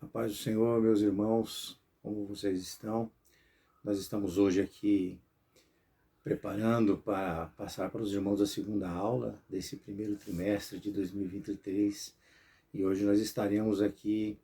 A paz do Senhor, meus irmãos, como vocês estão? Nós estamos hoje aqui preparando para passar para os irmãos a segunda aula desse primeiro trimestre de 2023 e hoje nós estaremos aqui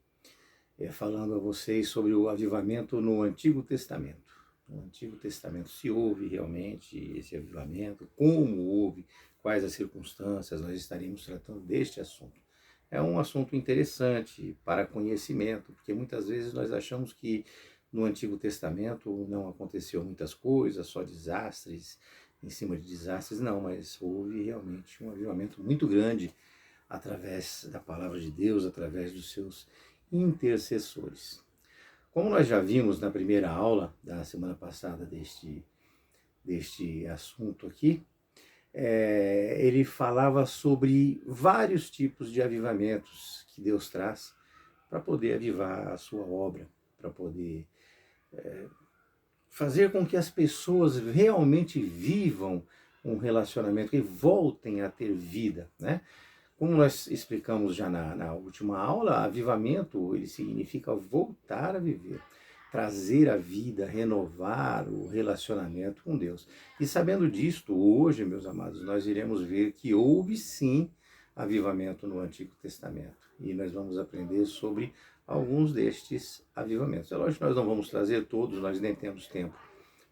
falando a vocês sobre o avivamento no Antigo Testamento. No Antigo Testamento, se houve realmente esse avivamento, como houve, quais as circunstâncias, nós estaremos tratando deste assunto. É um assunto interessante para conhecimento, porque muitas vezes nós achamos que no Antigo Testamento não aconteceu muitas coisas, só desastres em cima de desastres. Não, mas houve realmente um avivamento muito grande através da palavra de Deus, através dos seus intercessores. Como nós já vimos na primeira aula da semana passada deste assunto aqui, ele falava sobre vários tipos de avivamentos que Deus traz para poder avivar a sua obra, para poder fazer com que as pessoas realmente vivam um relacionamento e voltem a ter vida, né? Como nós explicamos já na última aula, avivamento ele significa voltar a viver, trazer a vida, renovar o relacionamento com Deus. E sabendo disto, hoje, meus amados, nós iremos ver que houve sim avivamento no Antigo Testamento. E nós vamos aprender sobre alguns destes avivamentos. É lógico que nós não vamos trazer todos, nós nem temos tempo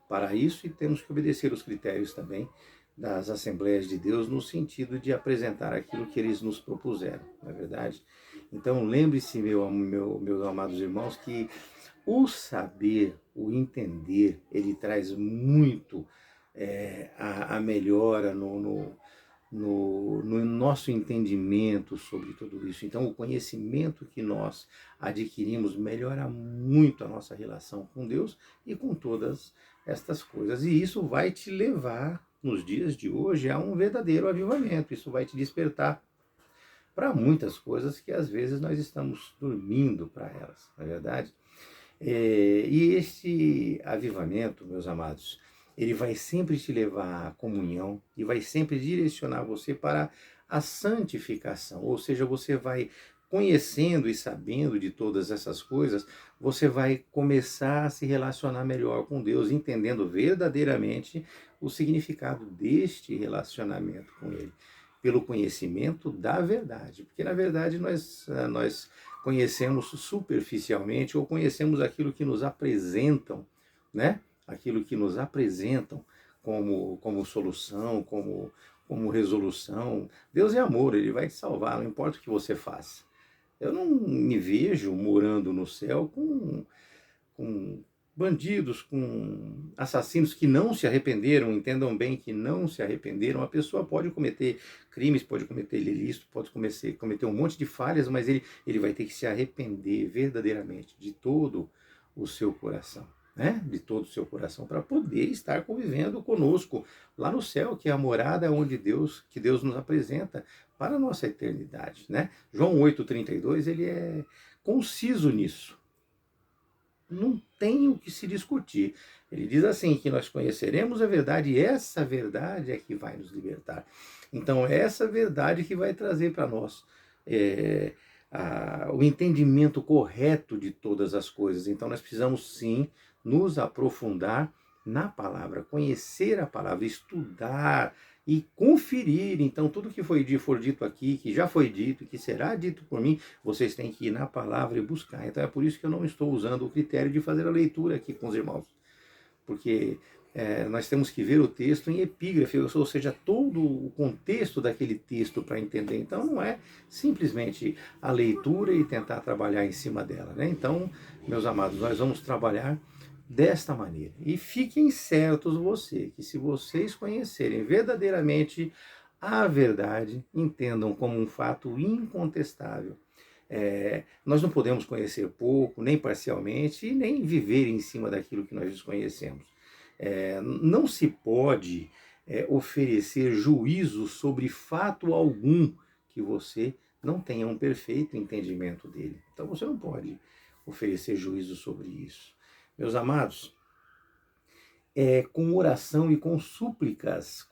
para isso e temos que obedecer os critérios também das Assembleias de Deus no sentido de apresentar aquilo que eles nos propuseram, não é verdade? Então lembre-se, meus amados irmãos, que o saber, o entender, ele traz muito a melhora no nosso entendimento sobre tudo isso. Então, o conhecimento que nós adquirimos melhora muito a nossa relação com Deus e com todas estas coisas. E isso vai te levar, nos dias de hoje, a um verdadeiro avivamento. Isso vai te despertar para muitas coisas que às vezes nós estamos dormindo para elas, não é verdade? E este avivamento, meus amados, ele vai sempre te levar à comunhão e vai sempre direcionar você para a santificação, ou seja, você vai conhecendo e sabendo de todas essas coisas, você vai começar a se relacionar melhor com Deus, entendendo verdadeiramente o significado deste relacionamento com Ele, pelo conhecimento da verdade, porque na verdade nós conhecemos superficialmente ou conhecemos aquilo que nos apresentam, né? Aquilo que nos apresentam como solução, como resolução. Deus é amor, Ele vai te salvar, não importa o que você faça. Eu não me vejo morando no céu com bandidos, com assassinos que não se arrependeram, entendam bem que não se arrependeram. A pessoa pode cometer crimes, pode cometer ilícito, pode cometer um monte de falhas, mas ele vai ter que se arrepender verdadeiramente de todo o seu coração, né? De todo o seu coração, para poder estar convivendo conosco lá no céu, que é a morada onde que Deus nos apresenta para a nossa eternidade, né? João 8,32, ele é conciso nisso. Não tem o que se discutir. Ele diz assim, que nós conheceremos a verdade e essa verdade é que vai nos libertar. Então, é essa verdade que vai trazer para nós o entendimento correto de todas as coisas. Então, nós precisamos sim nos aprofundar na palavra, conhecer a palavra, estudar e conferir. Então, tudo que for dito aqui, que já foi dito, que será dito por mim, vocês têm que ir na palavra e buscar. Então, é por isso que eu não estou usando o critério de fazer a leitura aqui com os irmãos. Porque nós temos que ver o texto em epígrafe, ou seja, todo o contexto daquele texto para entender. Então, não é simplesmente a leitura e tentar trabalhar em cima dela, né? Então, meus amados, nós vamos trabalhar desta maneira. E fiquem certos que se vocês conhecerem verdadeiramente a verdade, entendam como um fato incontestável. Nós não podemos conhecer pouco, nem parcialmente, e nem viver em cima daquilo que nós desconhecemos. Não se pode oferecer juízo sobre fato algum que você não tenha um perfeito entendimento dele. Então você não pode oferecer juízo sobre isso. Meus amados, com oração e com súplicas,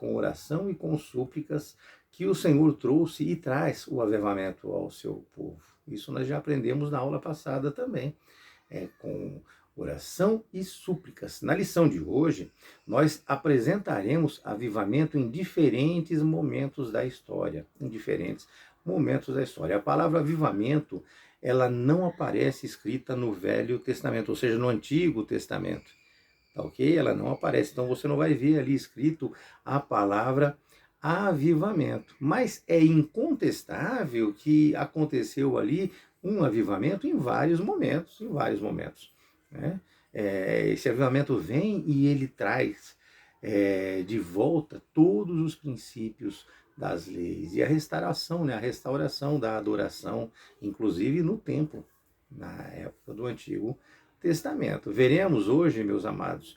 que o Senhor trouxe e traz o avivamento ao seu povo. Isso nós já aprendemos na aula passada também, com oração e súplicas. Na lição de hoje, nós apresentaremos avivamento em diferentes momentos da história, em diferentes momentos da história. A palavra avivamento, ela não aparece escrita no Velho Testamento, ou seja, no Antigo Testamento, tá ok? Ela não aparece, então você não vai ver ali escrito a palavra avivamento. Mas é incontestável que aconteceu ali um avivamento em vários momentos, né? Esse avivamento vem e ele traz de volta todos os princípios das leis e a restauração, né? A restauração da adoração, inclusive no templo, na época do Antigo Testamento. Veremos hoje, meus amados,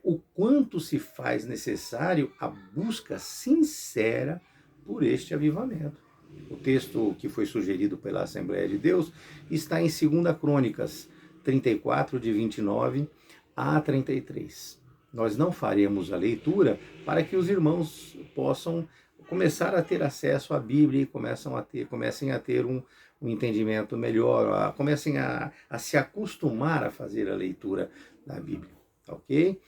o quanto se faz necessário a busca sincera por este avivamento. O texto que foi sugerido pela Assembleia de Deus está em 2 Crônicas 34, de 29 a 33. Nós não faremos a leitura para que os irmãos possam começar a ter acesso à Bíblia e comecem a ter um entendimento melhor, comecem a se acostumar a fazer a leitura da Bíblia, ok?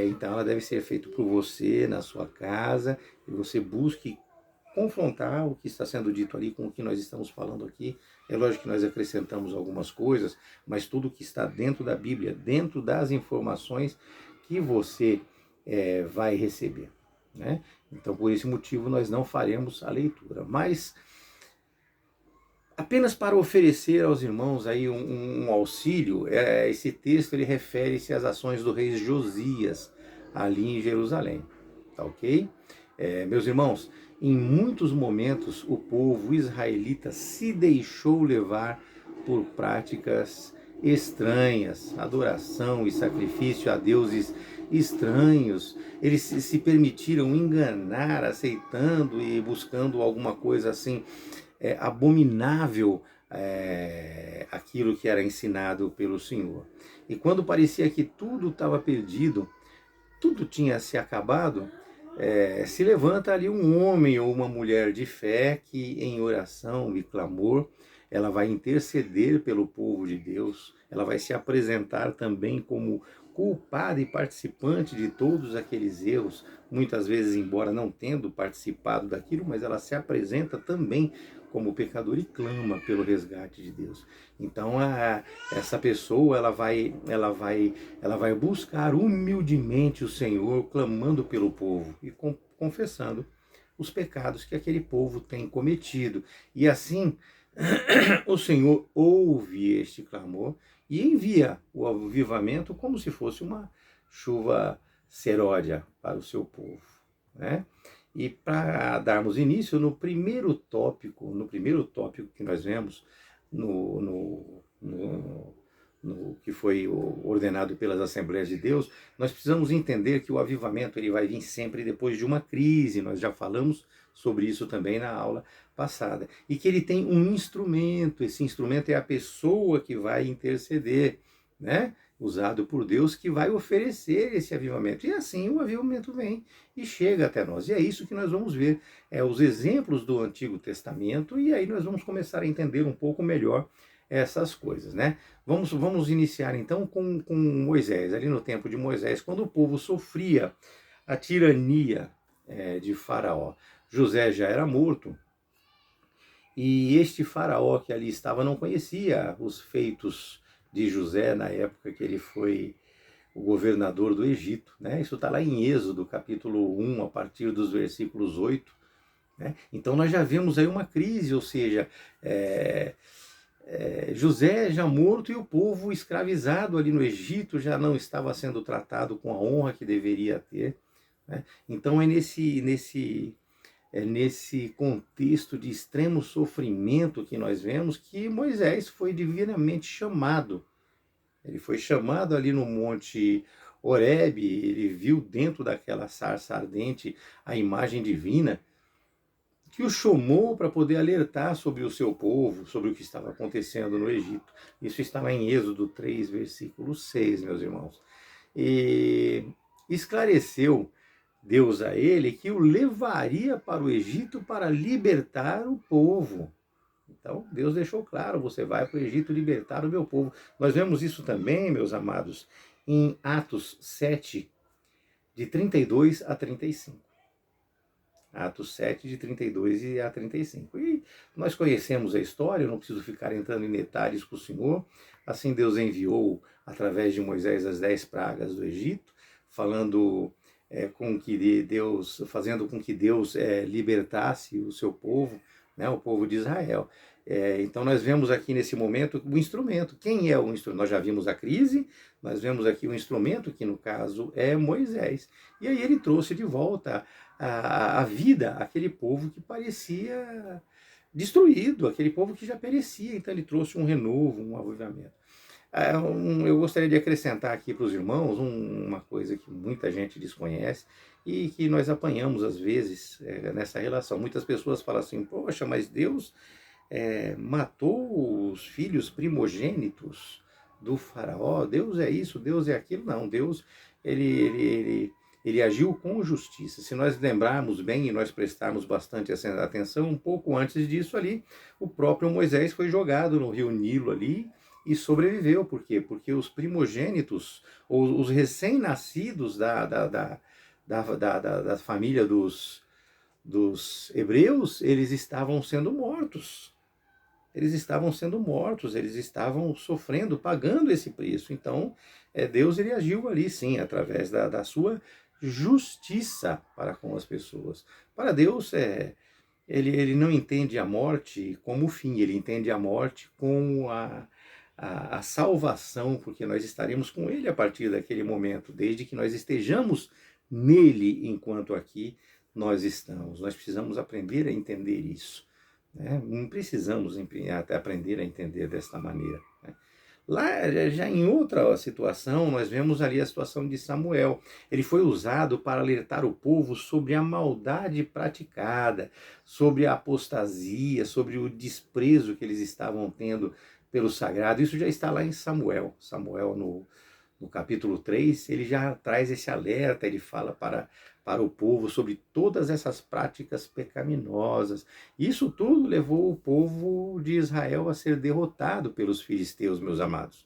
Então ela deve ser feita por você na sua casa, e você busque confrontar o que está sendo dito ali com o que nós estamos falando aqui. É lógico que nós acrescentamos algumas coisas, mas tudo que está dentro da Bíblia, dentro das informações que você vai receber, né? Então, por esse motivo, nós não faremos a leitura, mas apenas para oferecer aos irmãos aí um auxílio, esse texto ele refere-se às ações do rei Josias ali em Jerusalém, tá ok? Meus irmãos, em muitos momentos o povo israelita se deixou levar por práticas estranhas, adoração e sacrifício a deuses estranhos. Eles se permitiram enganar, aceitando e buscando alguma coisa assim abominável, aquilo que era ensinado pelo Senhor. E quando parecia que tudo estava perdido, tudo tinha se acabado, se levanta ali um homem ou uma mulher de fé que em oração e clamor ela vai interceder pelo povo de Deus, ela vai se apresentar também como culpada e participante de todos aqueles erros, muitas vezes embora não tendo participado daquilo, mas ela se apresenta também como pecador e clama pelo resgate de Deus. Então essa pessoa ela vai buscar humildemente o Senhor, clamando pelo povo e confessando os pecados que aquele povo tem cometido. E assim o Senhor ouve este clamor e envia o avivamento como se fosse uma chuva seródia para o seu povo, né? E para darmos início no primeiro tópico que nós vemos no que foi ordenado pelas Assembleias de Deus, nós precisamos entender que o avivamento ele vai vir sempre depois de uma crise. Nós já falamos sobre isso também na aula passada. E que ele tem um instrumento, esse instrumento é a pessoa que vai interceder, né? Usado por Deus, que vai oferecer esse avivamento. E assim o avivamento vem e chega até nós. E é isso que nós vamos ver, os exemplos do Antigo Testamento, e aí nós vamos começar a entender um pouco melhor essas coisas, né? Vamos iniciar então com Moisés, ali no tempo de Moisés, quando o povo sofria a tirania de Faraó. José já era morto, e este faraó que ali estava não conhecia os feitos de José na época que ele foi o governador do Egito, né? Isso está lá em Êxodo, capítulo 1, a partir dos versículos 8. Né? Então nós já vemos aí uma crise, ou seja, José já morto e o povo escravizado ali no Egito já não estava sendo tratado com a honra que deveria ter. Né? Então é nesse contexto de extremo sofrimento que nós vemos que Moisés foi divinamente chamado. Ele foi chamado ali no Monte Horebe, ele viu dentro daquela sarça ardente a imagem divina, que o chamou para poder alertar sobre o seu povo, sobre o que estava acontecendo no Egito. Isso está lá em Êxodo 3, versículo 6, meus irmãos. E esclareceu Deus a ele que o levaria para o Egito para libertar o povo. Então, Deus deixou claro, você vai para o Egito libertar o meu povo. Nós vemos isso também, meus amados, em Atos 7, de 32 a 35. Atos 7, de 32 a 35. E nós conhecemos a história, eu não preciso ficar entrando em detalhes com o Senhor. Assim Deus enviou, através de Moisés, as 10 pragas do Egito, falando fazendo com que Deus libertasse o seu povo, né, o povo de Israel. Então nós vemos aqui nesse momento o instrumento. Quem é o instrumento? Nós já vimos a crise, nós vemos aqui o instrumento, que no caso é Moisés. E aí ele trouxe de volta a vida aquele povo que parecia destruído, aquele povo que já perecia. Então ele trouxe um renovo, um avivamento. Eu gostaria de acrescentar aqui para os irmãos uma coisa que muita gente desconhece e que nós apanhamos às vezes nessa relação. Muitas pessoas falam assim, poxa, mas Deus matou os filhos primogênitos do faraó, Deus é isso, Deus é aquilo. Não, Deus, ele agiu com justiça. Se nós lembrarmos bem e nós prestarmos bastante atenção, um pouco antes disso ali, o próprio Moisés foi jogado no rio Nilo ali e sobreviveu. Por quê? Porque os primogênitos, ou os recém-nascidos da família dos hebreus, eles estavam sendo mortos. Eles estavam sendo mortos, eles estavam sofrendo, pagando esse preço. Então, Deus ele agiu ali, sim, através da sua justiça para com as pessoas. Para Deus, ele não entende a morte como fim, ele entende a morte como a salvação, porque nós estaremos com ele a partir daquele momento, desde que nós estejamos nele enquanto aqui nós estamos. Nós precisamos aprender a entender isso. Não precisamos aprender a entender desta maneira. Lá, já em outra situação, nós vemos ali a situação de Samuel. Ele foi usado para alertar o povo sobre a maldade praticada, sobre a apostasia, sobre o desprezo que eles estavam tendo pelo sagrado. Isso já está lá em Samuel. Samuel, no capítulo 3, ele já traz esse alerta, ele fala para o povo sobre todas essas práticas pecaminosas. Isso tudo levou o povo de Israel a ser derrotado pelos filisteus, meus amados.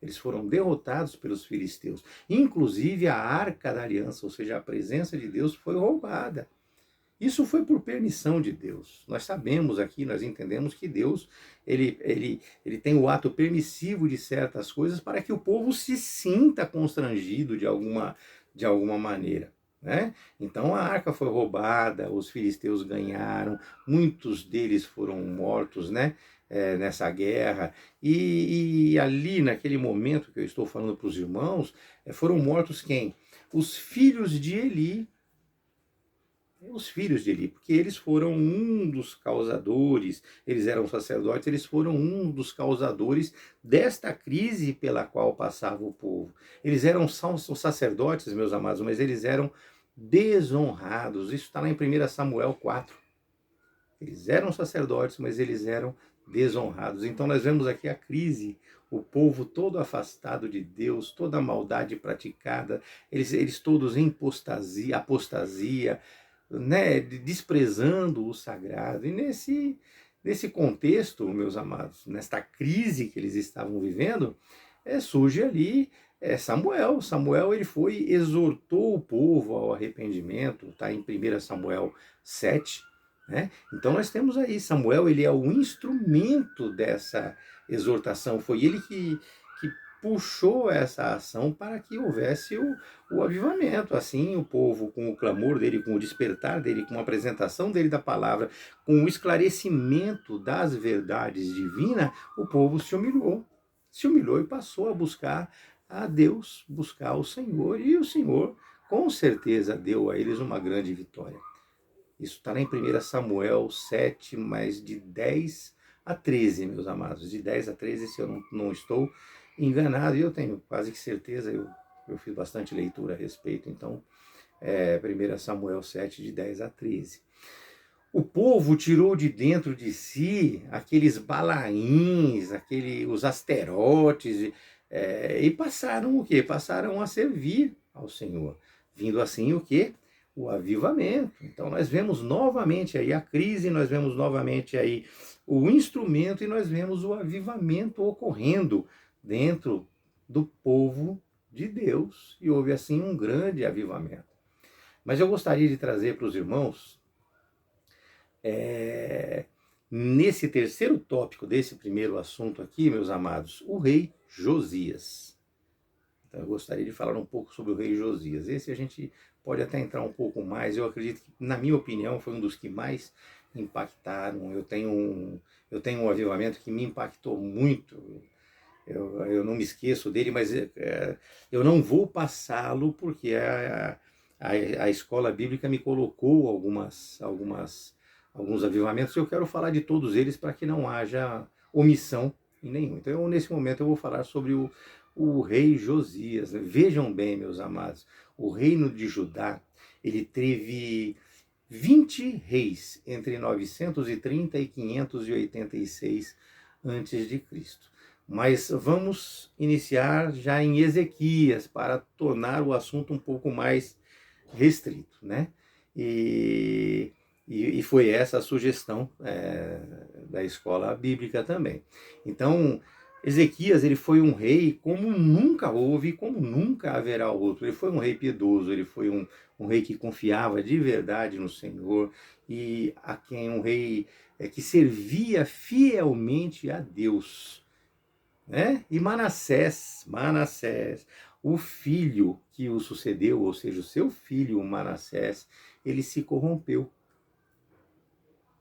Eles foram derrotados pelos filisteus. Inclusive a Arca da Aliança, ou seja, a presença de Deus, foi roubada. Isso foi por permissão de Deus. Nós sabemos aqui, nós entendemos que Deus ele tem o ato permissivo de certas coisas para que o povo se sinta constrangido de alguma maneira. Então a arca foi roubada, os filisteus ganharam, muitos deles foram mortos nessa guerra, e ali naquele momento que eu estou falando para os irmãos, foram mortos quem? Os filhos de Eli. Os filhos de Eli, porque eles foram um dos causadores, eles eram sacerdotes, eles foram um dos causadores desta crise pela qual passava o povo. Eles são sacerdotes, meus amados, mas eles eram desonrados. Isso está lá em 1 Samuel 4. Eles eram sacerdotes, mas eles eram desonrados. Então nós vemos aqui a crise, o povo todo afastado de Deus, toda a maldade praticada, eles todos em apostasia, desprezando o sagrado. E nesse contexto, meus amados, nesta crise que eles estavam vivendo, surge ali Samuel. Samuel ele exortou o povo ao arrependimento, está em 1 Samuel 7. Então nós temos aí, Samuel ele é o instrumento dessa exortação, foi ele que puxou essa ação para que houvesse o avivamento. Assim, o povo, com o clamor dele, com o despertar dele, com a apresentação dele da palavra, com o esclarecimento das verdades divinas, o povo se humilhou e passou a buscar a Deus, buscar o Senhor, e o Senhor com certeza deu a eles uma grande vitória. Isso está lá em 1 Samuel 7, mas de 10 a 13, meus amados, de 10 a 13, se eu não estou enganado, e eu tenho quase que certeza, eu fiz bastante leitura a respeito. Então 1 Samuel 7, de 10 a 13. O povo tirou de dentro de si aqueles balaíns, os asterotes, e passaram o quê? Passaram a servir ao Senhor, vindo assim o quê? O avivamento. Então nós vemos novamente aí a crise, nós vemos novamente aí o instrumento e nós vemos o avivamento ocorrendo dentro do povo de Deus. E houve assim um grande avivamento. Mas eu gostaria de trazer para os irmãos, nesse terceiro tópico desse primeiro assunto aqui, meus amados, o rei Josias. Então eu gostaria de falar um pouco sobre o rei Josias. Esse a gente pode até entrar um pouco mais. Eu acredito que, na minha opinião, foi um dos que mais impactaram. Eu tenho um avivamento que me impactou muito. Eu não me esqueço dele, mas eu não vou passá-lo porque a escola bíblica me colocou alguns avivamentos. Eu quero falar de todos eles para que não haja omissão em nenhum. Então, nesse momento, eu vou falar sobre o rei Josias. Vejam bem, meus amados, o reino de Judá, ele teve 20 reis entre 930 e 586 a.C. Mas vamos iniciar já em Ezequias para tornar o assunto um pouco mais restrito, né? E foi essa a sugestão da escola bíblica também. Então, Ezequias, ele foi um rei como nunca houve, como nunca haverá outro. Ele foi um rei piedoso, ele foi um rei que confiava de verdade no Senhor, e um rei que servia fielmente a Deus. Né? E Manassés, o filho que o sucedeu, ou seja, o seu filho Manassés, ele se corrompeu.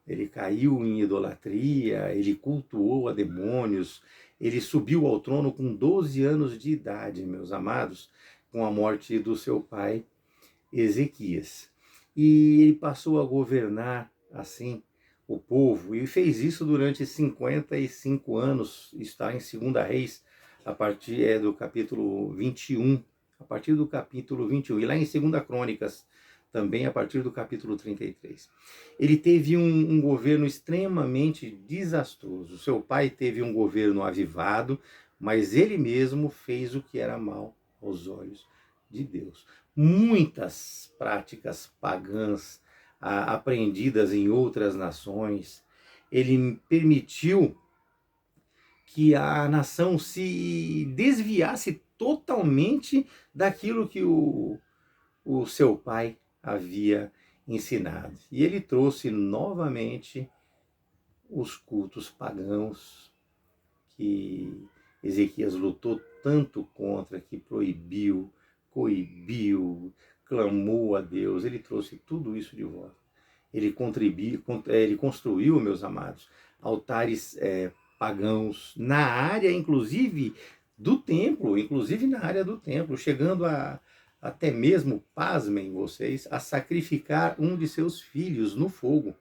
Ele caiu em idolatria, ele cultuou a demônios, ele subiu ao trono com 12 anos de idade, meus amados, com a morte do seu pai Ezequias. E ele passou a governar assim o povo, e fez isso durante 55 anos, está em 2 Reis, a partir do capítulo 21, a partir do capítulo 21, e lá em 2 Crônicas, também a partir do capítulo 33. Ele teve um governo extremamente desastroso. Seu pai teve um governo avivado, mas ele mesmo fez o que era mal aos olhos de Deus. Muitas práticas pagãs aprendidas em outras nações. Ele permitiu que a nação se desviasse totalmente daquilo que o seu pai havia ensinado. E ele trouxe novamente os cultos pagãos que Ezequias lutou tanto contra, que proibiu, coibiu, clamou a Deus. Ele trouxe tudo isso de volta. Ele construiu, meus amados, altares pagãos na área, inclusive do templo, chegando até mesmo, pasmem vocês, a sacrificar um de seus filhos no fogo.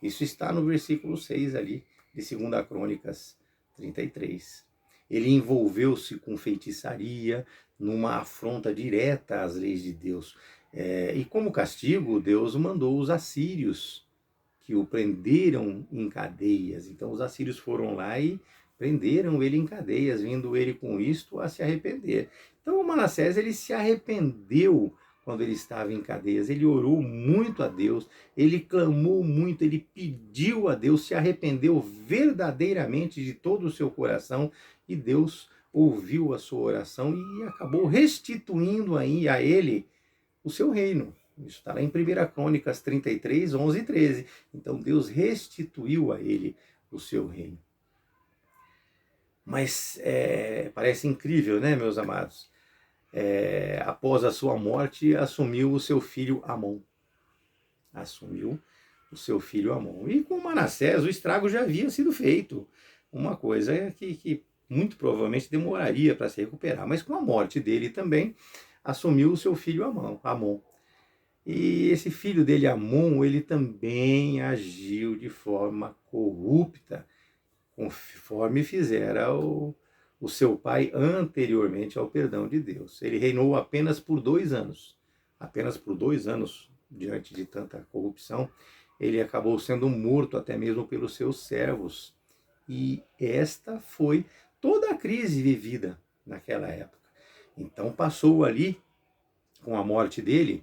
Isso está no versículo 6 ali, de 2 Crônicas 33. Ele envolveu-se com feitiçaria, numa afronta direta às leis de Deus. E como castigo, Deus mandou os assírios, que o prenderam em cadeias. Então os assírios foram lá e prenderam ele em cadeias, vindo ele com isto a se arrepender. Então o Manassés, ele se arrependeu quando ele estava em cadeias. Ele orou muito a Deus, ele clamou muito, ele pediu a Deus, se arrependeu verdadeiramente de todo o seu coração, e Deus ouviu a sua oração e acabou restituindo aí a ele o seu reino. Isso está lá em 1 Crônicas 33, 11 e 13. Então Deus restituiu a ele o seu reino. Mas parece incrível, né, meus amados? Após a sua morte, assumiu o seu filho Amon. E com Manassés, o estrago já havia sido feito. Uma coisa que muito provavelmente demoraria para se recuperar. Mas com a morte dele também, assumiu o seu filho Amon. E esse filho dele, Amon, ele também agiu de forma corrupta, conforme fizera o seu pai anteriormente ao perdão de Deus. Ele reinou apenas por 2 anos. Apenas por 2 anos, diante de tanta corrupção, ele acabou sendo morto até mesmo pelos seus servos. E esta foi toda a crise vivida naquela época. Então passou ali, com a morte dele,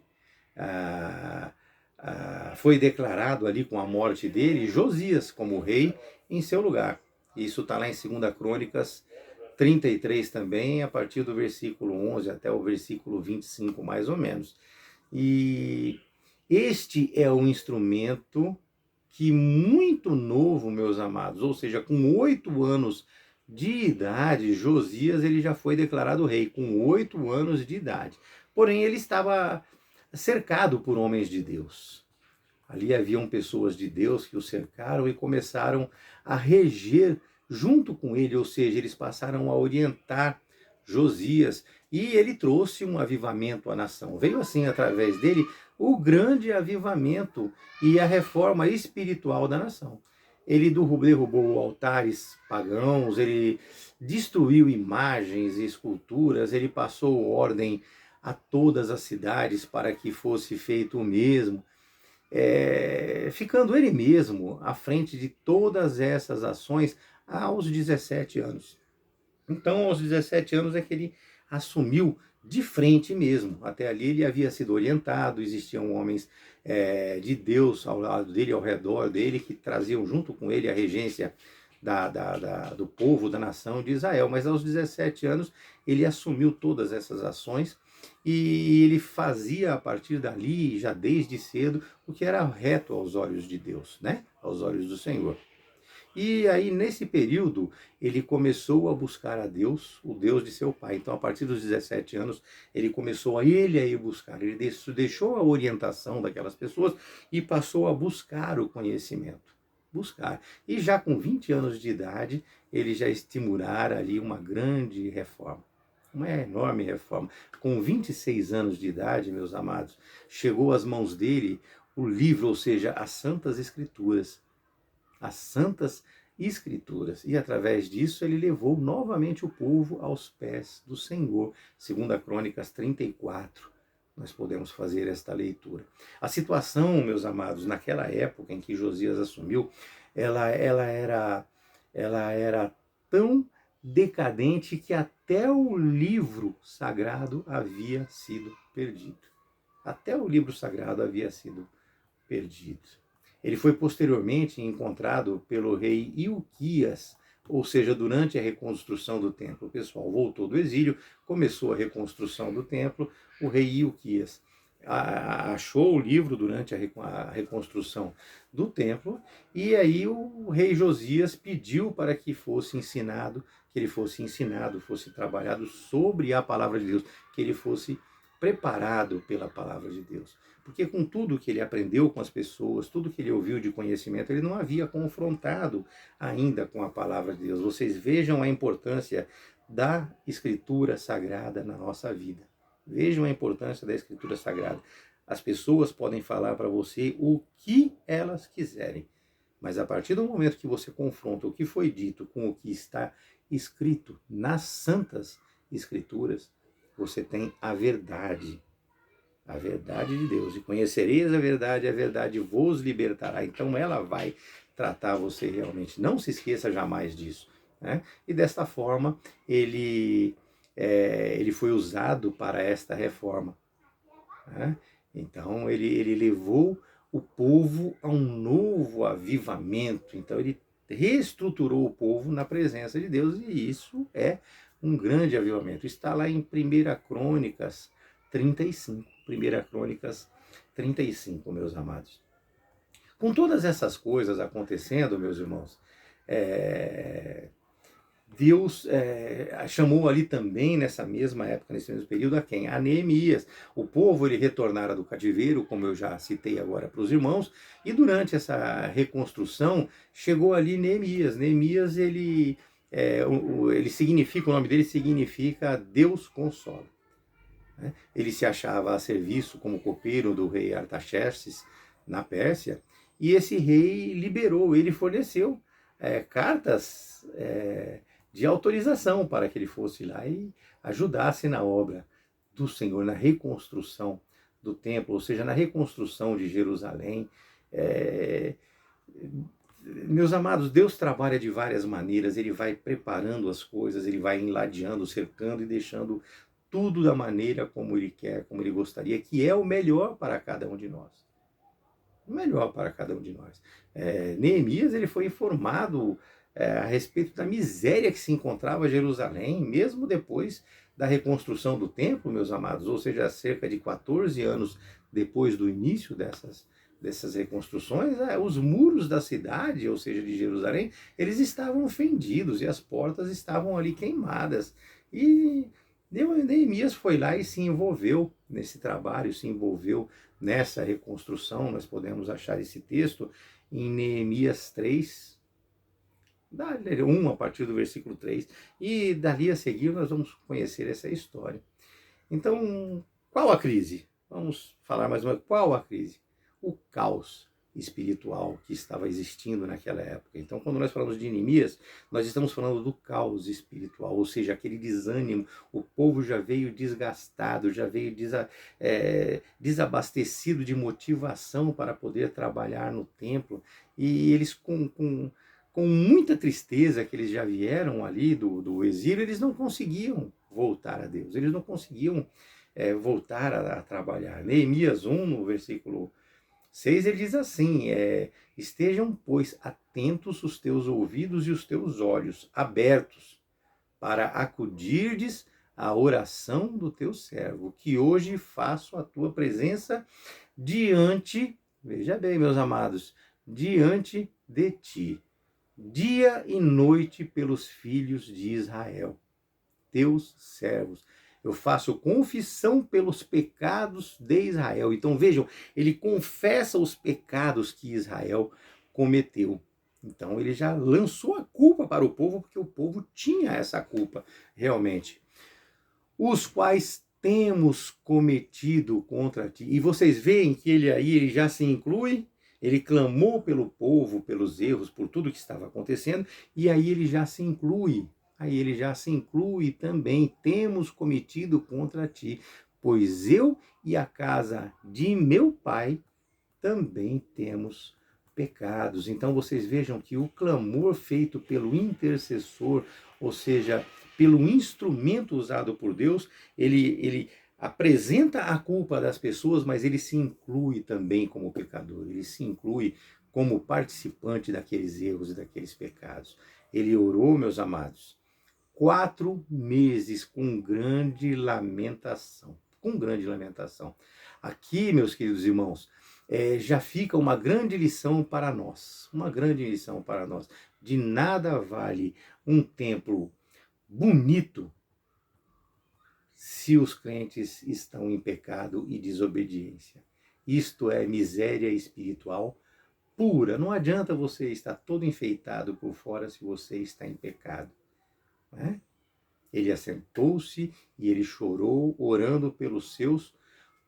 foi declarado ali com a morte dele Josias como rei em seu lugar. Isso está lá em 2 Crônicas 33 também, a partir do versículo 11 até o versículo 25, mais ou menos. E este é um instrumento que muito novo, meus amados, ou seja, com 8 anos de idade, Josias ele já foi declarado rei, com 8 anos de idade. Porém, ele estava cercado por homens de Deus. Ali haviam pessoas de Deus que o cercaram e começaram a reger junto com ele, ou seja, eles passaram a orientar Josias e ele trouxe um avivamento à nação. Veio assim, através dele, o grande avivamento e a reforma espiritual da nação. Ele derrubou altares pagãos, ele destruiu imagens e esculturas, ele passou ordem a todas as cidades para que fosse feito o mesmo. Ficando ele mesmo à frente de todas essas ações aos 17 anos. Então, aos 17 anos é que ele assumiu de frente mesmo. Até ali ele havia sido orientado, existiam homens de Deus ao lado dele, ao redor dele, que traziam junto com ele a regência do povo, da nação de Israel. Mas aos 17 anos ele assumiu todas essas ações e ele fazia a partir dali, já desde cedo, o que era reto aos olhos de Deus, né? Aos olhos do Senhor. E aí, nesse período, ele começou a buscar a Deus, o Deus de seu pai. Então, a partir dos 17 anos, ele começou a ir buscar. Ele deixou a orientação daquelas pessoas e passou a buscar o conhecimento. Buscar. E já com 20 anos de idade, ele já estimulara ali uma grande reforma. Uma enorme reforma. Com 26 anos de idade, meus amados, chegou às mãos dele o livro, ou seja, as Santas Escrituras. As Santas Escrituras. E através disso ele levou novamente o povo aos pés do Senhor. 2 Crônicas 34. Nós podemos fazer esta leitura. A situação, meus amados, naquela época em que Josias assumiu, ela era tão decadente que até o livro sagrado havia sido perdido. Até o livro sagrado havia sido perdido. Ele foi posteriormente encontrado pelo rei Ilquias, ou seja, durante a reconstrução do templo. O pessoal voltou do exílio, começou a reconstrução do templo, o rei Ilquias achou o livro durante a reconstrução do templo, e aí o rei Josias pediu para que fosse ensinado, fosse trabalhado sobre a palavra de Deus, que ele fosse preparado pela palavra de Deus. Porque com tudo que ele aprendeu com as pessoas, tudo que ele ouviu de conhecimento, ele não havia confrontado ainda com a palavra de Deus. Vocês vejam a importância da Escritura Sagrada na nossa vida. Vejam a importância da Escritura Sagrada. As pessoas podem falar para você o que elas quiserem, mas a partir do momento que você confronta o que foi dito com o que está escrito nas Santas Escrituras, você tem a verdade de Deus. E conhecereis a verdade vos libertará. Então ela vai tratar você realmente. Não se esqueça jamais disso. Né? E desta forma, ele foi usado para esta reforma. Né? Então ele levou o povo a um novo avivamento. Então ele reestruturou o povo na presença de Deus, e isso é um grande avivamento. Está lá em 1 Crônicas 35. 1 Crônicas 35, meus amados. Com todas essas coisas acontecendo, meus irmãos, Deus chamou ali também, nessa mesma época, nesse mesmo período, a quem? A Neemias. O povo ele retornara do cativeiro, como eu já citei agora para os irmãos, e durante essa reconstrução chegou ali Neemias. Neemias, ele significa, o nome dele significa Deus consola. Ele se achava a serviço como copeiro do rei Artaxerxes na Pérsia, e esse rei liberou, ele forneceu cartas de autorização para que ele fosse lá e ajudasse na obra do Senhor, na reconstrução do templo, ou seja, na reconstrução de Jerusalém. Meus amados, Deus trabalha de várias maneiras, ele vai preparando as coisas, ele vai enladeando, cercando e deixando tudo da maneira como ele quer, como ele gostaria, que é o melhor para cada um de nós. o melhor para cada um de nós. Neemias ele foi informado a respeito da miséria que se encontrava em Jerusalém, mesmo depois da reconstrução do templo, meus amados, ou seja, cerca de 14 anos depois do início dessas reconstruções, os muros da cidade, ou seja, de Jerusalém, eles estavam fendidos e as portas estavam ali queimadas. E Neemias foi lá e se envolveu nesse trabalho, se envolveu nessa reconstrução. Nós podemos achar esse texto em Neemias 3, 1 a partir do versículo 3, e dali a seguir nós vamos conhecer essa história. Então, qual a crise? Vamos falar mais uma vez, qual a crise? O caos espiritual que estava existindo naquela época. Então, quando nós falamos de Neemias, nós estamos falando do caos espiritual, ou seja, aquele desânimo. O povo já veio desgastado, já veio desabastecido de motivação para poder trabalhar no templo, e eles com muita tristeza que eles já vieram ali do exílio, eles não conseguiam voltar a Deus, eles não conseguiam voltar a trabalhar. Neemias 1, no versículo 6, ele diz assim, estejam, pois, atentos os teus ouvidos e os teus olhos abertos, para acudirdes à oração do teu servo, que hoje faço a tua presença diante, veja bem, meus amados, diante de ti, dia e noite pelos filhos de Israel, teus servos. Eu faço confissão pelos pecados de Israel. Então vejam, ele confessa os pecados que Israel cometeu. Então ele já lançou a culpa para o povo, porque o povo tinha essa culpa realmente. Os quais temos cometido contra ti. E vocês veem que ele já se inclui. Ele clamou pelo povo, pelos erros, por tudo que estava acontecendo, e aí ele já se inclui. Aí ele já se inclui também. Temos cometido contra ti, pois eu e a casa de meu pai também temos pecados. Então vocês vejam que o clamor feito pelo intercessor, ou seja, pelo instrumento usado por Deus, ele apresenta a culpa das pessoas, mas ele se inclui também como pecador, ele se inclui como participante daqueles erros e daqueles pecados. Ele orou, meus amados, 4 meses com grande lamentação. Com grande lamentação. Aqui, meus queridos irmãos, já fica uma grande lição para nós. Uma grande lição para nós. De nada vale um templo bonito se os crentes estão em pecado e desobediência. Isto é miséria espiritual pura. Não adianta você estar todo enfeitado por fora se você está em pecado. Né? Ele assentou-se e ele chorou, orando pelos seus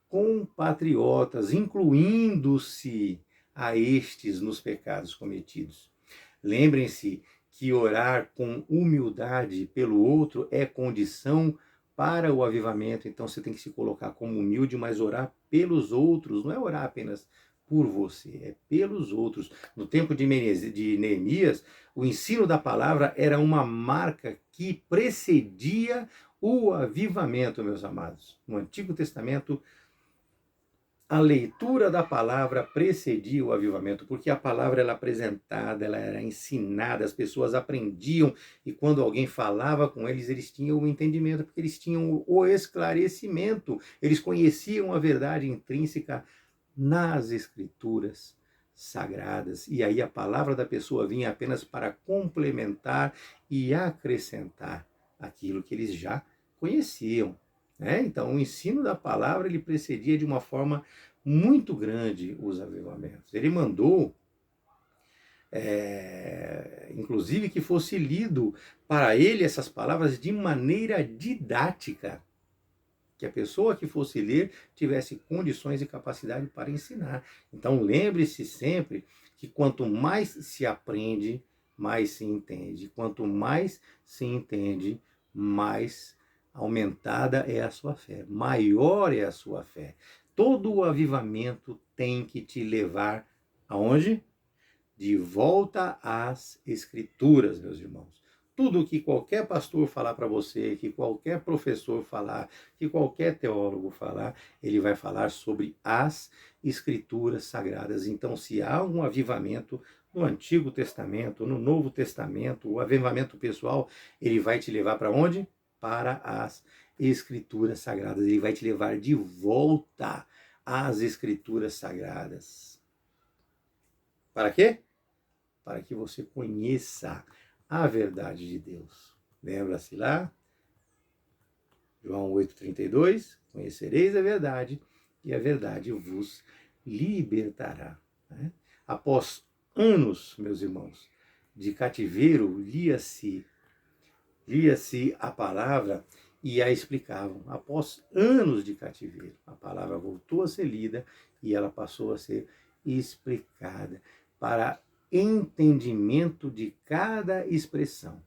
compatriotas, incluindo-se a estes nos pecados cometidos. Lembrem-se que orar com humildade pelo outro é condição para o avivamento. Então você tem que se colocar como humilde, mas orar pelos outros, não é orar apenas por você, é pelos outros. No tempo de Neemias, o ensino da palavra era uma marca que precedia o avivamento, meus amados. No Antigo Testamento, a leitura da palavra precedia o avivamento, porque a palavra era apresentada, ela era ensinada, as pessoas aprendiam, e quando alguém falava com eles, eles tinham o entendimento, porque eles tinham o esclarecimento, eles conheciam a verdade intrínseca nas Escrituras sagradas. E aí a palavra da pessoa vinha apenas para complementar e acrescentar aquilo que eles já conheciam. Então, o ensino da palavra ele precedia de uma forma muito grande os avivamentos. Ele mandou, inclusive, que fosse lido para ele essas palavras de maneira didática, que a pessoa que fosse ler tivesse condições e capacidade para ensinar. Então, lembre-se sempre que quanto mais se aprende, mais se entende. Quanto mais se entende, mais aumentada é a sua fé, maior é a sua fé. Todo o avivamento tem que te levar aonde? De volta às Escrituras, meus irmãos. tudo que qualquer pastor falar para você, que qualquer professor falar, que qualquer teólogo falar, ele vai falar sobre as Escrituras Sagradas. Então, se há um avivamento no Antigo Testamento, no Novo Testamento, o avivamento pessoal, ele vai te levar para onde? Para as Escrituras Sagradas. Ele vai te levar de volta às Escrituras Sagradas. Para quê? Para que você conheça a verdade de Deus. Lembra-se lá? João 8,32, conhecereis a verdade e a verdade vos libertará. Né? Após anos, meus irmãos, de cativeiro, lia-se a palavra e a explicavam. Após anos de cativeiro, a palavra voltou a ser lida e ela passou a ser explicada para entendimento de cada expressão.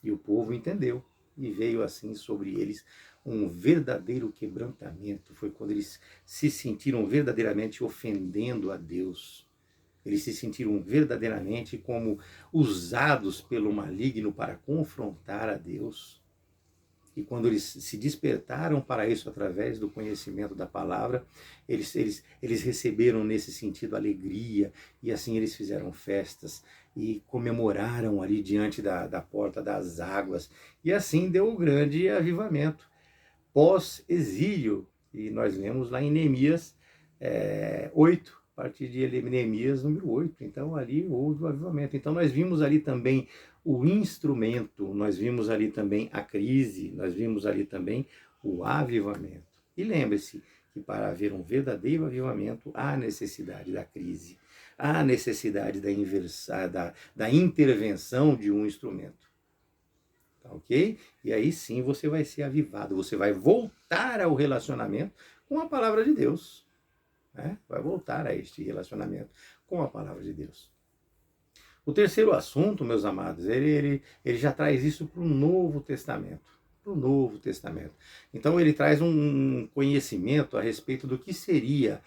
E o povo entendeu, e veio assim sobre eles um verdadeiro quebrantamento. Foi quando eles se sentiram verdadeiramente ofendendo a Deus. Eles se sentiram verdadeiramente como usados pelo maligno para confrontar a Deus. E quando eles se despertaram para isso através do conhecimento da palavra, eles receberam nesse sentido alegria, e assim eles fizeram festas e comemoraram ali diante da porta das águas. E assim deu o grande avivamento pós-exílio. E nós lemos lá em Neemias 8, a partir de Neemias número 8. Então ali houve o avivamento. Então nós vimos ali também o instrumento, nós vimos ali também a crise, nós vimos ali também o avivamento. E lembre-se que para haver um verdadeiro avivamento, há necessidade da crise, há necessidade da intervenção de um instrumento. Tá ok? E aí sim você vai ser avivado, você vai voltar ao relacionamento com a palavra de Deus. Né? Vai voltar a este relacionamento com a palavra de Deus. O terceiro assunto, meus amados, ele já traz isso para o Novo Testamento. Para o Novo Testamento. Então ele traz um conhecimento a respeito do que seria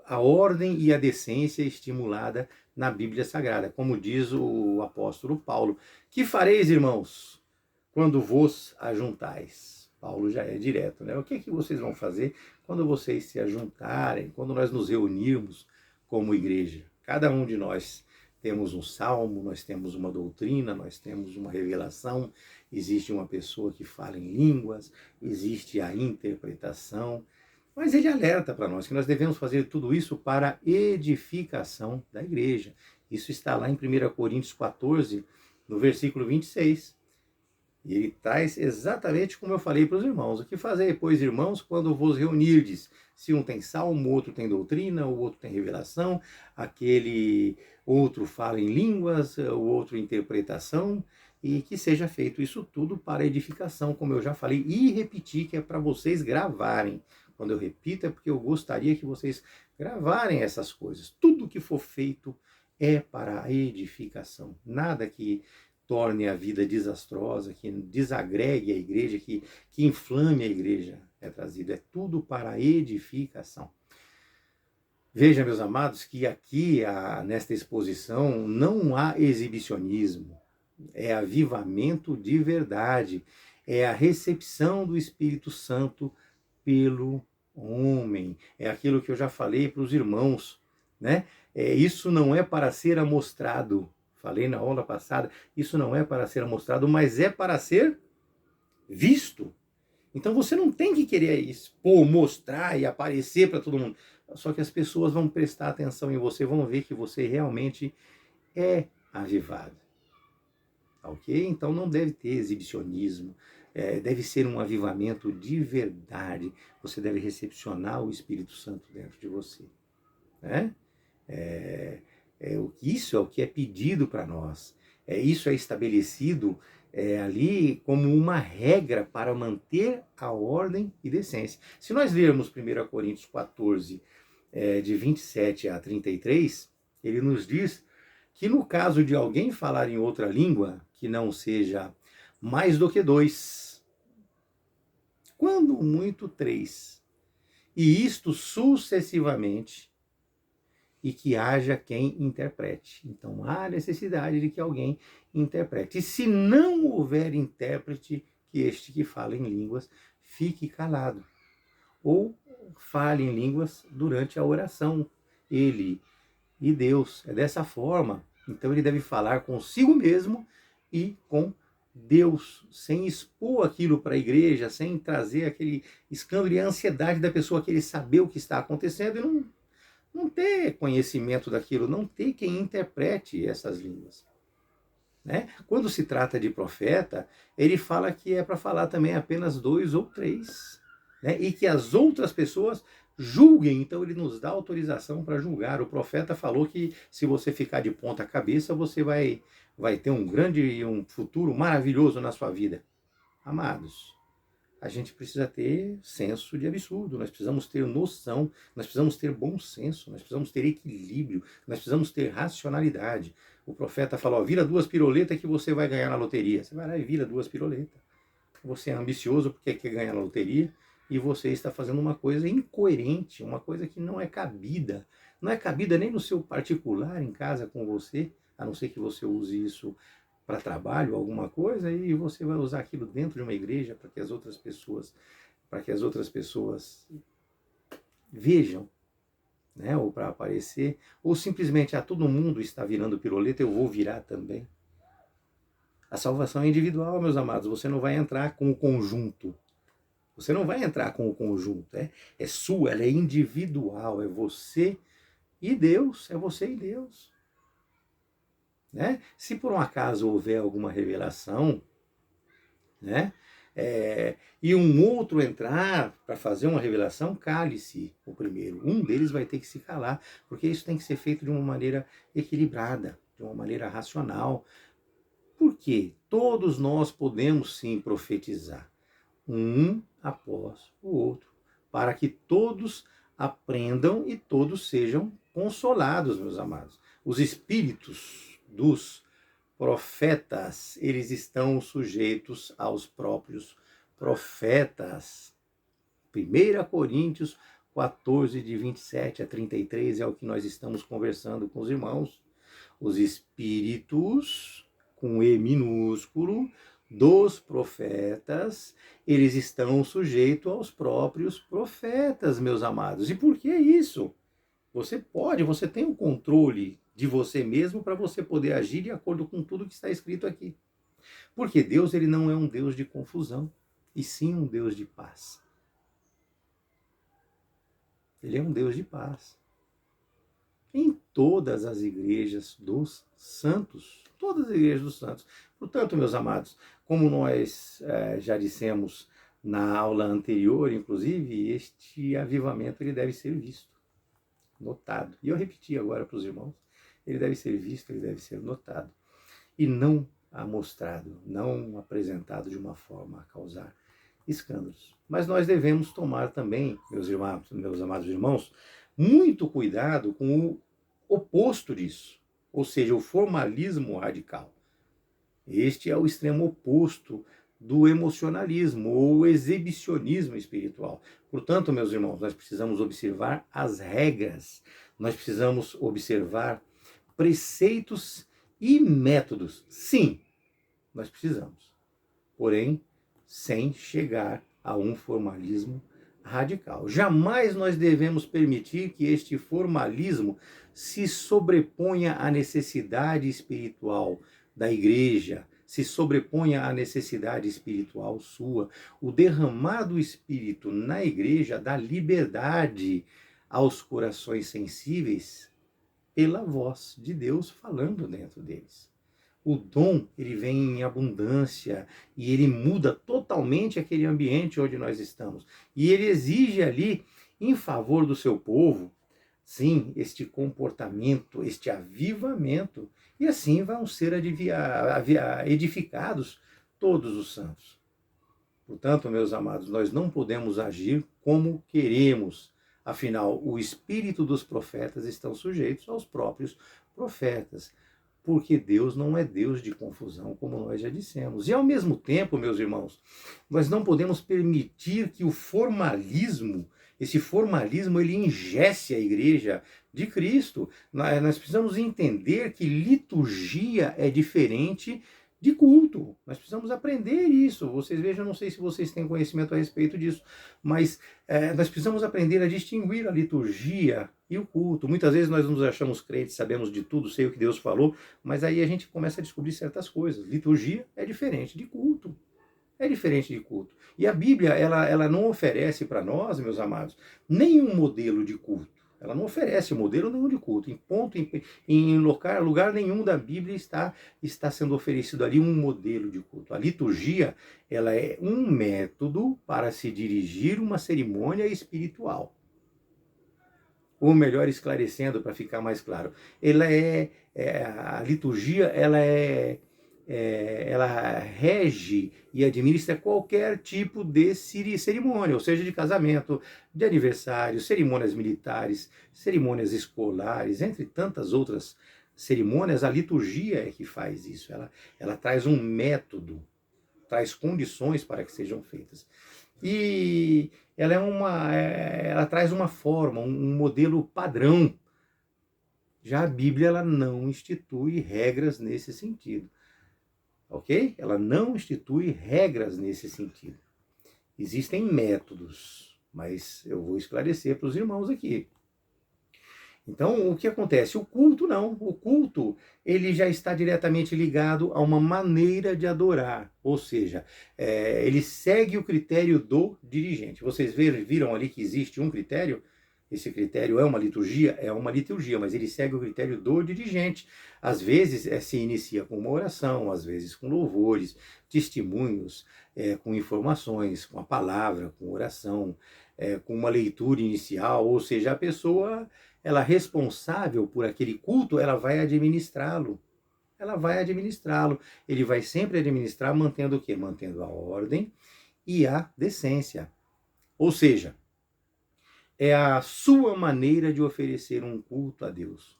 a ordem e a decência estimulada na Bíblia Sagrada. Como diz o apóstolo Paulo: que fareis, irmãos, quando vos ajuntais? Paulo já é direto, né? O que é que vocês vão fazer quando vocês se ajuntarem, quando nós nos reunirmos como igreja? Cada um de nós temos um salmo, nós temos uma doutrina, nós temos uma revelação, existe uma pessoa que fala em línguas, existe a interpretação, mas ele alerta para nós que nós devemos fazer tudo isso para edificação da igreja. Isso está lá em 1 Coríntios 14, no versículo 26. E ele traz exatamente como eu falei para os irmãos: o que fazer, pois, irmãos, quando vos reunirdes? Se um tem salmo, o outro tem doutrina, o outro tem revelação, aquele outro fala em línguas, o outro interpretação, e que seja feito isso tudo para edificação, como eu já falei e repeti, que é para vocês gravarem. Quando eu repito é porque eu gostaria que vocês gravarem essas coisas. Tudo que for feito é para a edificação. Nada que torne a vida desastrosa, que desagregue a igreja, que inflame a igreja é trazido. É tudo para a edificação. Veja, meus amados, que aqui, nesta exposição, não há exibicionismo. É avivamento de verdade. É a recepção do Espírito Santo pelo homem. É aquilo que eu já falei para os irmãos, né? Isso não é para ser amostrado. Falei na aula passada, isso não é para ser amostrado, mas é para ser visto. Então você não tem que querer expor, mostrar e aparecer para todo mundo. Só que as pessoas vão prestar atenção em você, vão ver que você realmente é avivado. Ok? Então não deve ter exibicionismo, deve ser um avivamento de verdade. Você deve recepcionar o Espírito Santo dentro de você. Né? Isso é o que é pedido para nós. Isso é estabelecido ali como uma regra para manter a ordem e decência. Se nós lermos 1 Coríntios 14, de 27 a 33, ele nos diz que no caso de alguém falar em outra língua, que não seja mais do que 2, quando muito 3, e isto sucessivamente, e que haja quem interprete. Então há necessidade de que alguém interprete. E se não houver intérprete, que este que fala em línguas fique calado. Ou fale em línguas durante a oração. Ele e Deus. É dessa forma. Então ele deve falar consigo mesmo e com Deus, sem expor aquilo para a igreja, sem trazer aquele escândalo e a ansiedade da pessoa querer saber o que está acontecendo e não ter conhecimento daquilo, não ter quem interprete essas línguas. Né? Quando se trata de profeta, ele fala que é para falar também apenas 2 ou 3, né? E que as outras pessoas julguem. Então ele nos dá autorização para julgar. O profeta falou que se você ficar de ponta cabeça, você vai ter um futuro maravilhoso na sua vida. Amados, a gente precisa ter senso de absurdo, nós precisamos ter noção, nós precisamos ter bom senso, nós precisamos ter equilíbrio, nós precisamos ter racionalidade. O profeta falou, vira 2 piroletas que você vai ganhar na loteria. Você vai lá e vira 2 piroletas. Você é ambicioso porque quer ganhar na loteria e você está fazendo uma coisa incoerente, uma coisa que não é cabida. Não é cabida nem no seu particular, em casa com você, a não ser que você use isso para trabalho, alguma coisa, e você vai usar aquilo dentro de uma igreja para que as outras pessoas vejam, né? Ou para aparecer, ou simplesmente todo mundo está virando piroleta, eu vou virar também. A salvação é individual, meus amados, você não vai entrar com o conjunto. Você não vai entrar com o conjunto, é sua, ela é individual, é você e Deus, é você e Deus. Né? Se por um acaso houver alguma revelação, né, e um outro entrar para fazer uma revelação, cale-se o primeiro. Um deles vai ter que se calar, porque isso tem que ser feito de uma maneira equilibrada, de uma maneira racional. Por quê? Todos nós podemos sim profetizar, um após o outro, para que todos aprendam e todos sejam consolados, meus amados. Os espíritos dos profetas, eles estão sujeitos aos próprios profetas. 1 Coríntios 14, de 27 a 33, é o que nós estamos conversando com os irmãos. Os espíritos, com E minúsculo, dos profetas, eles estão sujeitos aos próprios profetas, meus amados. E por que isso? Você tem o controle de você mesmo para você poder agir de acordo com tudo que está escrito aqui. Porque Deus, ele não é um Deus de confusão, e sim um Deus de paz. Ele é um Deus de paz. Em todas as igrejas dos santos. Todas as igrejas dos santos. Portanto, meus amados, como nós já dissemos na aula anterior, inclusive, este avivamento ele deve ser visto, notado. E eu repeti agora para os irmãos, ele deve ser visto, ele deve ser notado. E não mostrado, não apresentado de uma forma a causar escândalos. Mas nós devemos tomar também, meus amados irmãos, muito cuidado com o oposto disso, ou seja, o formalismo radical. Este é o extremo oposto do emocionalismo ou exibicionismo espiritual. Portanto, meus irmãos, nós precisamos observar as regras, nós precisamos observar preceitos e métodos. Sim, nós precisamos. Porém, sem chegar a um formalismo radical. Jamais nós devemos permitir que este formalismo se sobreponha à necessidade espiritual da igreja, se sobreponha à necessidade espiritual sua. O derramar do Espírito na igreja dá liberdade aos corações sensíveis pela voz de Deus falando dentro deles. O dom, ele vem em abundância e ele muda totalmente aquele ambiente onde nós estamos. E ele exige ali, em favor do seu povo, sim, este comportamento, este avivamento. E assim vão ser edificados todos os santos. Portanto, meus amados, nós não podemos agir como queremos. Afinal, o espírito dos profetas estão sujeitos aos próprios profetas. Porque Deus não é Deus de confusão, como nós já dissemos. E ao mesmo tempo, meus irmãos, nós não podemos permitir que o formalismo Esse formalismo, ele engesse a igreja de Cristo. Nós precisamos entender que liturgia é diferente de culto. Nós precisamos aprender isso. Vocês vejam, não sei se vocês têm conhecimento a respeito disso, mas nós precisamos aprender a distinguir a liturgia e o culto. Muitas vezes nós nos achamos crentes, sabemos de tudo, sei o que Deus falou, mas aí a gente começa a descobrir certas coisas. Liturgia é diferente de culto. É diferente de culto. E a Bíblia, ela não oferece para nós, meus amados, nenhum modelo de culto. Ela não oferece modelo nenhum de culto. Em lugar nenhum da Bíblia está sendo oferecido ali um modelo de culto. A liturgia, ela é um método para se dirigir uma cerimônia espiritual. Ou melhor, esclarecendo para ficar mais claro, a liturgia, ela rege e administra qualquer tipo de cerimônia, ou seja, de casamento, de aniversário, cerimônias militares, cerimônias escolares, entre tantas outras cerimônias. A liturgia é que faz isso. Ela traz um método, traz condições para que sejam feitas. E ela traz uma forma, um modelo padrão. Já a Bíblia, ela não institui regras nesse sentido. Ok? Ela não institui regras nesse sentido. Existem métodos, mas eu vou esclarecer para os irmãos aqui. Então, o que acontece? O culto não. O culto, ele já está diretamente ligado a uma maneira de adorar. Ou seja, ele segue o critério do dirigente. Vocês viram ali que existe um critério? Esse critério é uma liturgia? É uma liturgia, mas ele segue o critério do dirigente. Às vezes se inicia com uma oração, às vezes com louvores, testemunhos, com informações, com a palavra, com oração, com uma leitura inicial, ou seja, a pessoa, ela responsável por aquele culto, ela vai administrá-lo. Ela vai administrá-lo. Ele vai sempre administrar mantendo o quê? Mantendo a ordem e a decência. Ou seja, é a sua maneira de oferecer um culto a Deus.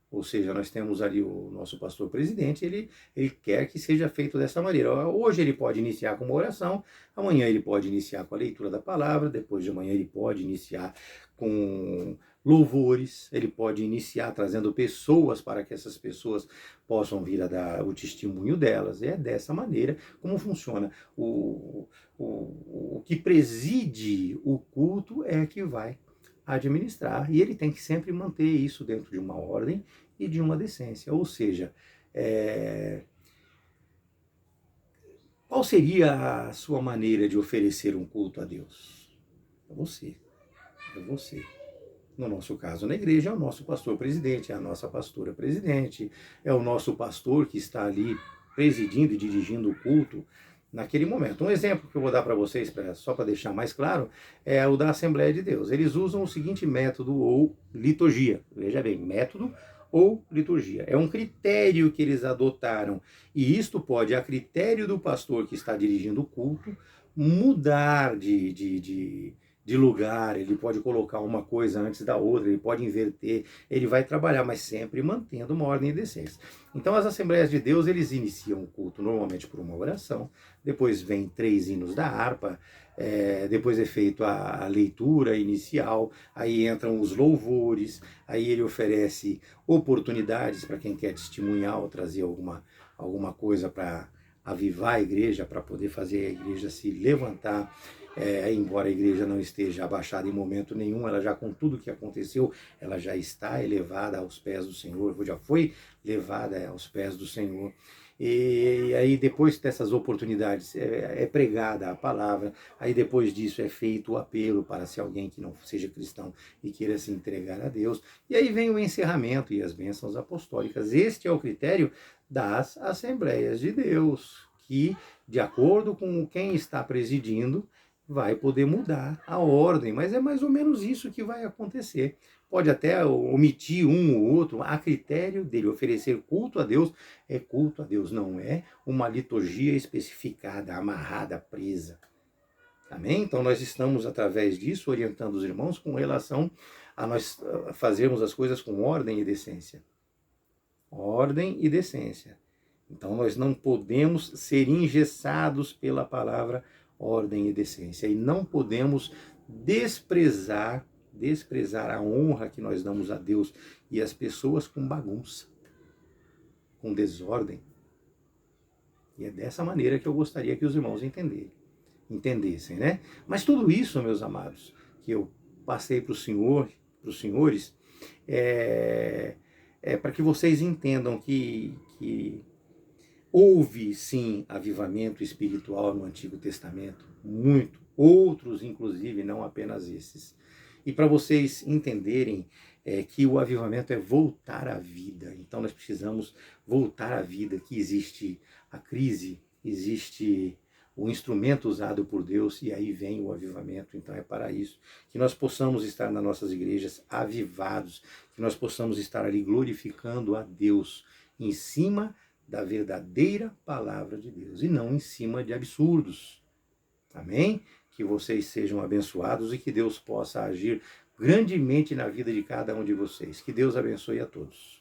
Ou seja, nós temos ali o nosso pastor presidente, ele quer que seja feito dessa maneira. Hoje ele pode iniciar com uma oração, amanhã ele pode iniciar com a leitura da palavra, depois de amanhã ele pode iniciar com louvores, ele pode iniciar trazendo pessoas para que essas pessoas possam vir a dar o testemunho delas. É dessa maneira como funciona. O que preside o culto é que vai administrar, e ele tem que sempre manter isso dentro de uma ordem e de uma decência. Ou seja, qual seria a sua maneira de oferecer um culto a Deus? É você. É você. No nosso caso, na igreja, é o nosso pastor presidente, é a nossa pastora presidente, é o nosso pastor que está ali presidindo e dirigindo o culto naquele momento. Um exemplo que eu vou dar para vocês, só para deixar mais claro, é o da Assembleia de Deus. Eles usam o seguinte método ou liturgia. Veja bem, método ou liturgia. É um critério que eles adotaram. E isto pode, a critério do pastor que está dirigindo o culto, mudar de lugar, ele pode colocar uma coisa antes da outra, ele pode inverter, ele vai trabalhar, mas sempre mantendo uma ordem e decência. Então as Assembleias de Deus, eles iniciam o culto normalmente por uma oração, depois vem 3 hinos da harpa, depois é feito a leitura inicial, aí entram os louvores, aí ele oferece oportunidades para quem quer testemunhar ou trazer alguma coisa para avivar a igreja, para poder fazer a igreja se levantar. Embora a igreja não esteja abaixada em momento nenhum, ela já, com tudo que aconteceu, ela já está elevada aos pés do Senhor, já foi levada aos pés do Senhor. E aí depois dessas oportunidades é pregada a palavra, aí depois disso é feito o apelo para se alguém que não seja cristão e queira se entregar a Deus, e aí vem o encerramento e as bênçãos apostólicas. Este é o critério das Assembleias de Deus, que, de acordo com quem está presidindo, vai poder mudar a ordem, mas é mais ou menos isso que vai acontecer. Pode até omitir um ou outro, a critério dele. Oferecer culto a Deus é culto a Deus, não é uma liturgia especificada, amarrada, presa. Amém? Então nós estamos, através disso, orientando os irmãos com relação a nós fazermos as coisas com ordem e decência. Ordem e decência. Então nós não podemos ser engessados pela palavra ordem e decência. E não podemos desprezar a honra que nós damos a Deus e às pessoas com bagunça, com desordem. E é dessa maneira que eu gostaria que os irmãos entendessem, né? Mas tudo isso, meus amados, que eu passei para os senhores, para que vocês entendam que houve sim avivamento espiritual no Antigo Testamento, muito, outros inclusive, não apenas esses. E para vocês entenderem que o avivamento é voltar à vida. Então nós precisamos voltar à vida, que existe a crise, existe o instrumento usado por Deus, e aí vem o avivamento. Então é para isso que nós possamos estar nas nossas igrejas avivados, que nós possamos estar ali glorificando a Deus em cima da verdadeira palavra de Deus e não em cima de absurdos. Amém? Que vocês sejam abençoados e que Deus possa agir grandemente na vida de cada um de vocês. Que Deus abençoe a todos.